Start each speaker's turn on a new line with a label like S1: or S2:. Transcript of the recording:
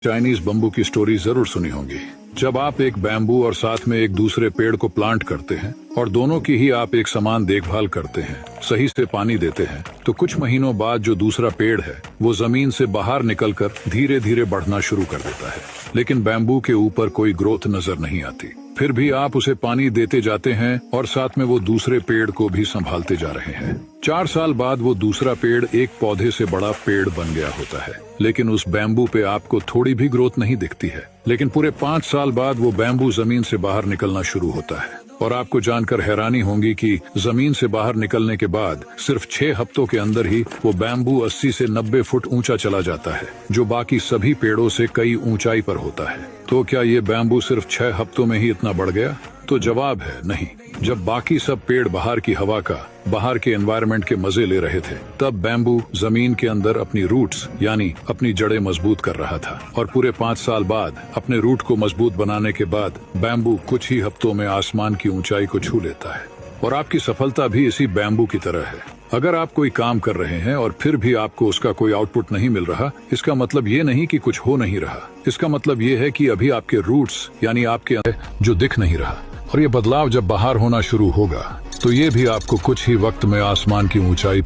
S1: Chinese bamboo की story जरूर सुनी होगी। जब आप एक बैम्बू और साथ में एक दूसरे पेड़ को प्लांट करते हैं और दोनों की ही आप एक समान देखभाल करते हैं, सही से पानी देते हैं, तो कुछ महीनों बाद जो दूसरा पेड़ है वो जमीन से बाहर निकलकर धीरे धीरे बढ़ना शुरू कर देता है। लेकिन बैम्बू के ऊपर कोई ग्रोथ नजर नहीं आती। फिर भी आप उसे पानी देते जाते हैं और साथ में वो दूसरे पेड़ को भी संभालते जा रहे हैं। 4 साल बाद वो दूसरा पेड़ एक पौधे से बड़ा पेड़ बन गया होता है, लेकिन उस बैम्बू पे आपको थोड़ी भी ग्रोथ नहीं दिखती है। लेकिन पूरे 5 साल बाद वो बैम्बू जमीन से बाहर निकलना शुरू होता है और आपको जानकर हैरानी होगी कि जमीन से बाहर निकलने के बाद सिर्फ 6 हफ्तों के अंदर ही वो बैम्बू 80 से 90 फुट ऊंचा चला जाता है, जो बाकी सभी पेड़ों से कई ऊंचाई पर होता है। तो क्या ये बैम्बू सिर्फ 6 हफ्तों में ही इतना बढ़ गया? तो जवाब है नहीं। जब बाकी सब पेड़ बाहर की हवा का, बाहर के एनवायरनमेंट के मजे ले रहे थे, तब बैम्बू जमीन के अंदर अपनी रूट्स यानी अपनी जड़ें मजबूत कर रहा था। और पूरे 5 साल बाद अपने रूट को मजबूत बनाने के बाद बैम्बू कुछ ही हफ्तों में आसमान की ऊंचाई को छू लेता है। और आपकी सफलता भी इसी बैम्बू की तरह है। अगर आप कोई काम कर रहे हैं और फिर भी आपको उसका कोई आउटपुट नहीं मिल रहा, इसका मतलब ये नहीं कि कुछ हो नहीं रहा। इसका मतलब ये है कि अभी आपके रूट्स यानी आपके जो दिख नहीं रहा। और ये बदलाव जब बाहर होना शुरू होगा तो ये भी आपको कुछ ही वक्त में आसमान की ऊंचाई पे